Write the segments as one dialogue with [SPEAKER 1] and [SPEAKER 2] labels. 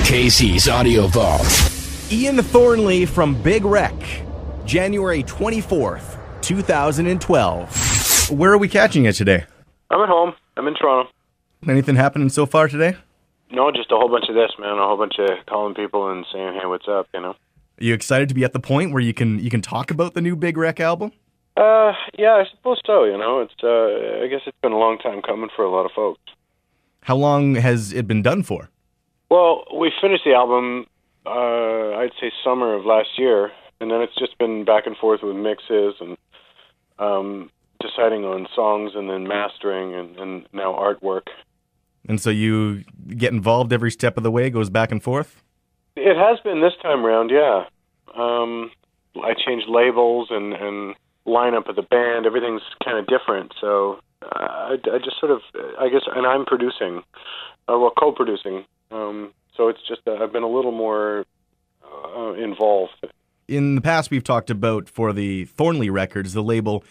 [SPEAKER 1] KC's Audio Vault.
[SPEAKER 2] Ian Thornley from Big Wreck, January 24th, 2012. Where are we catching you today?
[SPEAKER 3] I'm at home. I'm in Toronto.
[SPEAKER 2] Anything happening so far today?
[SPEAKER 3] No, just a whole bunch of this, man. A whole bunch of calling people and saying, hey, what's up, you know?
[SPEAKER 2] Are you excited to be at the point where you can talk about the new Big Wreck album?
[SPEAKER 3] Yeah, I suppose so, you know. It's I guess it's been a long time coming for a lot of folks.
[SPEAKER 2] How long has it been done for?
[SPEAKER 3] Well, we finished the album, I'd say summer of last year, and then it's just been back and forth with mixes and deciding on songs and then mastering and now artwork.
[SPEAKER 2] And so you get involved every step of the way, goes back and forth?
[SPEAKER 3] It has been this time around, yeah. I changed labels and lineup of the band. Everything's kind of different, so I just sort of, I guess, and I'm producing, co-producing. So it's just I've been a little more involved.
[SPEAKER 2] In the past, we've talked about for the Thornley records, the label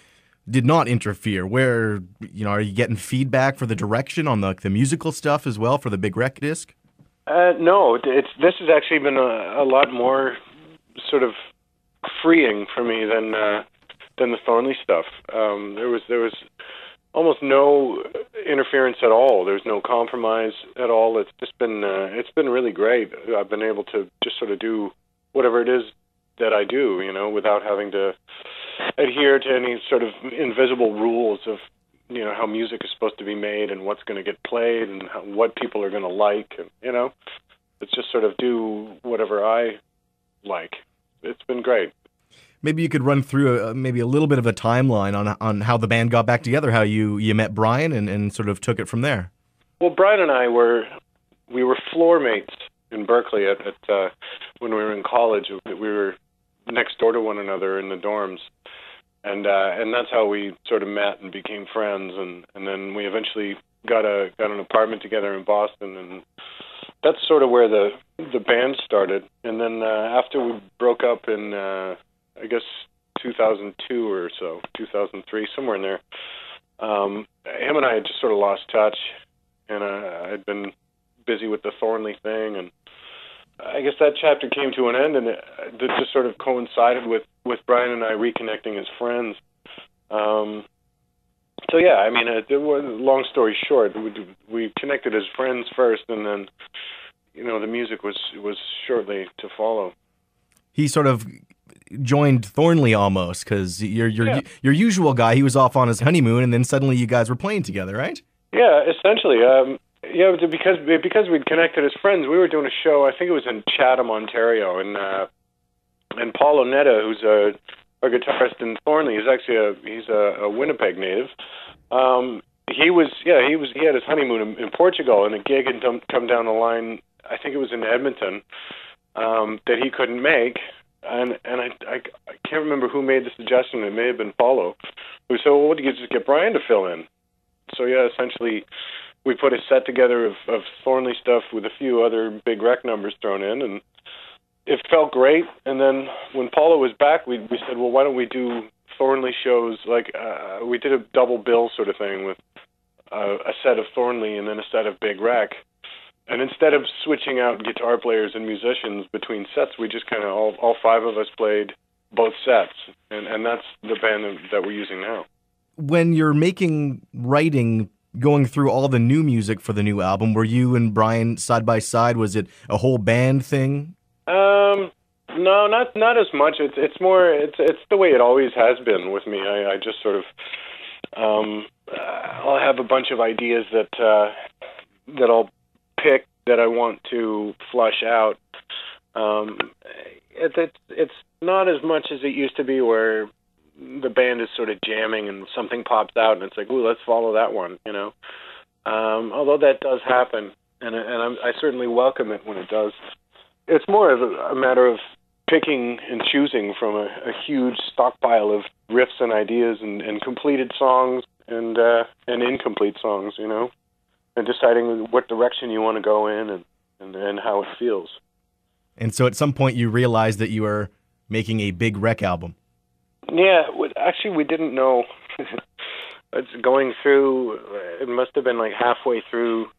[SPEAKER 2] did not interfere. Where, are you getting feedback for the direction on the musical stuff as well for the Big Wreck disc?
[SPEAKER 3] No, this has actually been a lot more sort of freeing for me than the Thornley stuff. There was almost no interference at all. There's no compromise at all. It's just been really great. I've been able to just sort of do whatever it is that I do, without having to adhere to any sort of invisible rules of how music is supposed to be made and what's going to get played and what people are going to like, and it's just sort of do whatever I like. It's been great.
[SPEAKER 2] Maybe you could run through maybe a little bit of a timeline on how the band got back together, how you met Brian and sort of took it from there. Well,
[SPEAKER 3] Brian and I were floor mates in Berkeley at when we were in college. We were next door to one another in the dorms, and that's how we sort of met and became friends. And then we eventually got an apartment together in Boston, and that's sort of where the band started. And then after we broke up in I guess 2002 or so, 2003, somewhere in there, him and I had just sort of lost touch, and I'd been busy with the Thornley thing, and I guess that chapter came to an end, and it just sort of coincided with Brian and I reconnecting as friends. So yeah, I mean, long story short, we connected as friends first, and then the music was shortly to follow.
[SPEAKER 2] He sort of joined Thornley almost, because your usual guy, he was off on his honeymoon, and then suddenly you guys were playing together, right?
[SPEAKER 3] Yeah, essentially. Because we'd connected as friends, we were doing a show. I think it was in Chatham, Ontario, and Paul Onetta, who's a guitarist in Thornley, is actually he's a Winnipeg native. He had his honeymoon in Portugal, and a gig had come down the line. I think it was in Edmonton that he couldn't make. And I can't remember who made the suggestion. It may have been Paulo, who said, well, what do you just get Brian to fill in? So, yeah, essentially we put a set together of Thornley stuff with a few other Big Wreck numbers thrown in, and it felt great. And then when Paulo was back, we said, well, why don't we do Thornley shows? Like we did a double bill sort of thing with a set of Thornley and then a set of Big Wreck. And instead of switching out guitar players and musicians between sets, we just kind of all five of us played both sets, and that's the band that we're using now.
[SPEAKER 2] When you're writing, going through all the new music for the new album, were you and Brian side by side? Was it a whole band thing?
[SPEAKER 3] No, not as much. It's more it's the way it always has been with me. I just sort of I'll have a bunch of ideas that I'll pick that I want to flush out. It's not as much as it used to be, where the band is sort of jamming and something pops out and it's like, ooh, let's follow that one, although that does happen, and I certainly welcome it when it does. It's more of a matter of picking and choosing from a huge stockpile of riffs and ideas and completed songs and incomplete songs, and deciding what direction you want to go in and how it feels.
[SPEAKER 2] And so at some point you realized that you were making a Big Wreck album.
[SPEAKER 3] Yeah, actually we didn't know. It's going through, it must have been like halfway through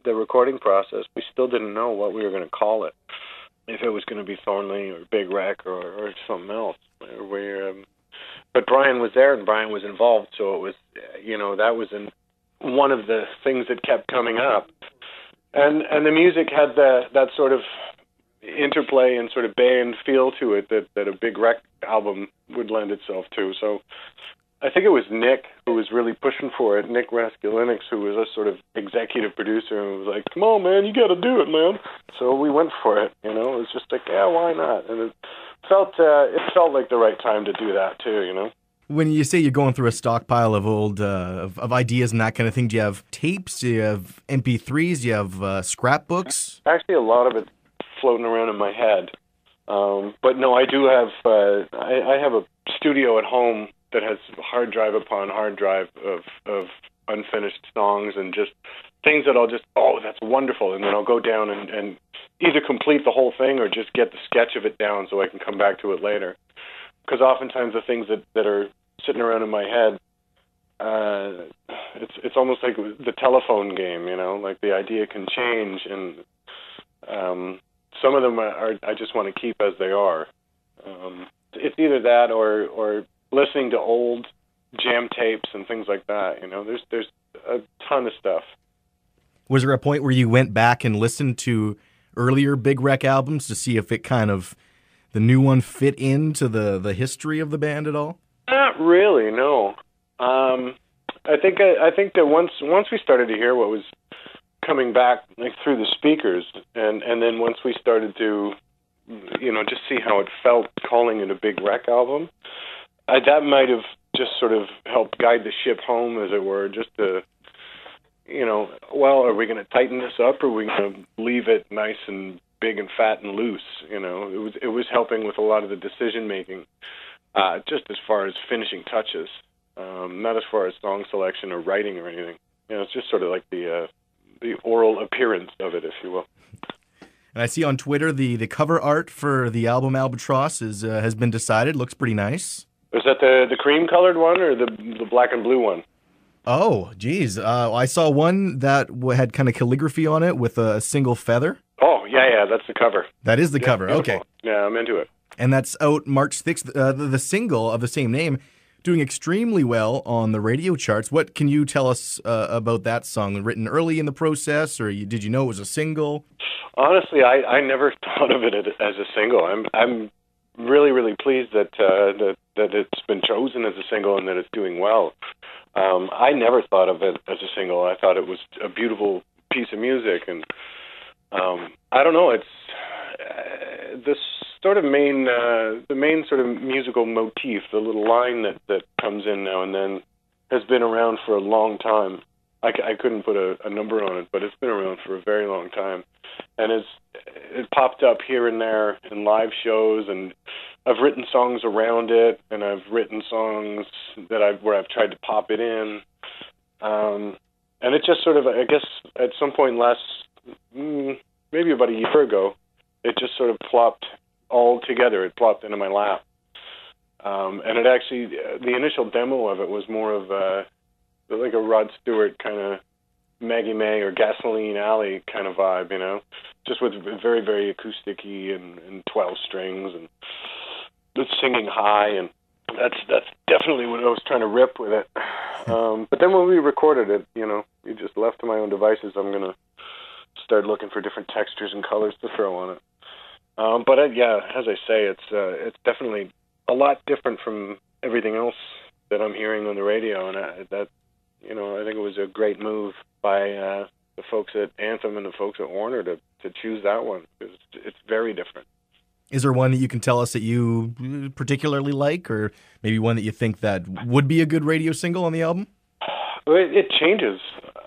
[SPEAKER 3] the recording process, we still didn't know what we were going to call it. If it was going to be Thornley or Big Wreck or something else. But Brian was there and Brian was involved, so it was, that was one of the things that kept coming up. And the music had that sort of interplay and sort of band feel to it that a Big Wreck album would lend itself to. So I think it was Nick who was really pushing for it, Nick Raskulinix, who was a sort of executive producer and was like, come on, man, you got to do it, man. So we went for it, It was just like, yeah, why not? And it felt like the right time to do that too,
[SPEAKER 2] When you say you're going through a stockpile of old of ideas and that kind of thing, do you have tapes? Do you have MP3s? Do you have scrapbooks?
[SPEAKER 3] Actually, a lot of it's floating around in my head. But no, I do have, I have a studio at home that has hard drive upon hard drive of unfinished songs and just things that I'll just, that's wonderful. And then I'll go down and either complete the whole thing or just get the sketch of it down so I can come back to it later. Because oftentimes the things that are sitting around in my head, it's almost like the telephone game, like the idea can change, and some of them I just want to keep as they are. It's either that or listening to old jam tapes and things like that. There's a ton of stuff.
[SPEAKER 2] Was there a point where you went back and listened to earlier Big Wreck albums to see if it kind of the new one fit into the history of the band at all?
[SPEAKER 3] Not really, no. I think that once we started to hear what was coming back like through the speakers, and then once we started to, just see how it felt calling it a Big Wreck album, that might have just sort of helped guide the ship home, as it were, just to, are we going to tighten this up or are we going to leave it nice and big and fat and loose? It was helping with a lot of the decision making, just as far as finishing touches, not as far as song selection or writing or anything. It's just sort of like the oral appearance of it, if you will.
[SPEAKER 2] And I see on Twitter the cover art for the album Albatross has been decided. Looks pretty nice.
[SPEAKER 3] Is that the cream colored one or the black and blue one?
[SPEAKER 2] Oh, geez. I saw one that had kind of calligraphy on it with a single feather.
[SPEAKER 3] Oh, yeah, that's the cover.
[SPEAKER 2] That is the cover,
[SPEAKER 3] beautiful.
[SPEAKER 2] Okay.
[SPEAKER 3] Yeah, I'm into it.
[SPEAKER 2] And that's out March 6th. The single of the same name doing extremely well on the radio charts. What can you tell us about that song? Written early in the process, or did you know it was a single?
[SPEAKER 3] Honestly, I never thought of it as a single. I'm really, really pleased that it's been chosen as a single and that it's doing well. I never thought of it as a single. I thought it was a beautiful piece of music, and I don't know. It's this sort of the main sort of musical motif, the little line that comes in now and then, has been around for a long time. I couldn't put a number on it, but it's been around for a very long time, and it popped up here and there in live shows, and I've written songs around it, and I've written songs where I've tried to pop it in, and it just sort of, I guess, at some point maybe about a year ago, it just sort of plopped all together. It plopped into my lap, and it actually, the initial demo of it was more of like a Rod Stewart kind of Maggie May or Gasoline Alley kind of vibe, just with very, very acousticy and 12 strings and singing high, and that's definitely what I was trying to rip with it. But then when we recorded it, we just left to my own devices. I'm gonna start looking for different textures and colors to throw on it. But as I say, it's definitely a lot different from everything else that I'm hearing on the radio, and I think it was a great move by the folks at Anthem and the folks at Warner to choose that one, because it's very different.
[SPEAKER 2] Is there one that you can tell us that you particularly like, or maybe one that you think that would be a good radio single on the album?
[SPEAKER 3] It changes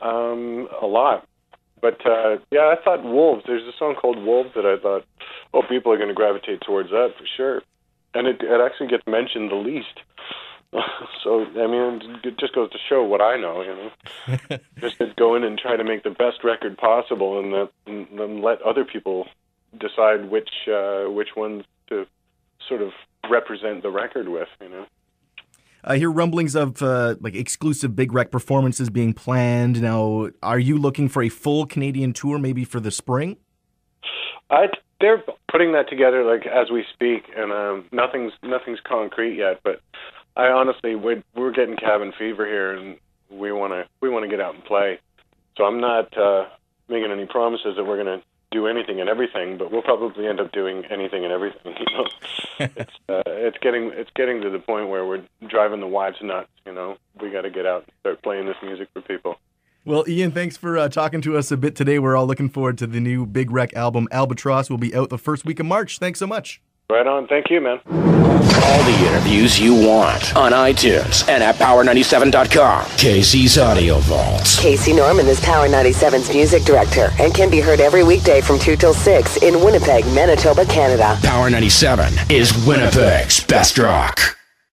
[SPEAKER 3] a lot. But, I thought Wolves. There's a song called Wolves that I thought, people are going to gravitate towards that for sure. And it actually gets mentioned the least. So, it just goes to show what I know, Just to go in and try to make the best record possible, and then let other people decide which ones to sort of represent the record with,
[SPEAKER 2] I hear rumblings of like exclusive Big Rec performances being planned. Now, are you looking for a full Canadian tour maybe for the spring?
[SPEAKER 3] They're putting that together like as we speak, and nothing's concrete yet. But I honestly, we're getting cabin fever here, and we want to get out and play. So I'm not making any promises that we're going to do anything and everything, but we'll probably end up doing anything and everything. You know, it's getting to the point where we're driving the wives nuts. You know, we got to get out and start playing this music for people.
[SPEAKER 2] Well, Ian, thanks for talking to us a bit today. We're all looking forward to the new Big Rec album. Albatross will be out the first week of March. Thanks so much.
[SPEAKER 3] Right on. Thank you, man.
[SPEAKER 1] All the interviews you want on iTunes and at Power97.com. KC's Audio Vault.
[SPEAKER 4] Casey Norman is Power 97's music director and can be heard every weekday from 2 till 6 in Winnipeg, Manitoba, Canada.
[SPEAKER 1] Power 97 is Winnipeg's best rock.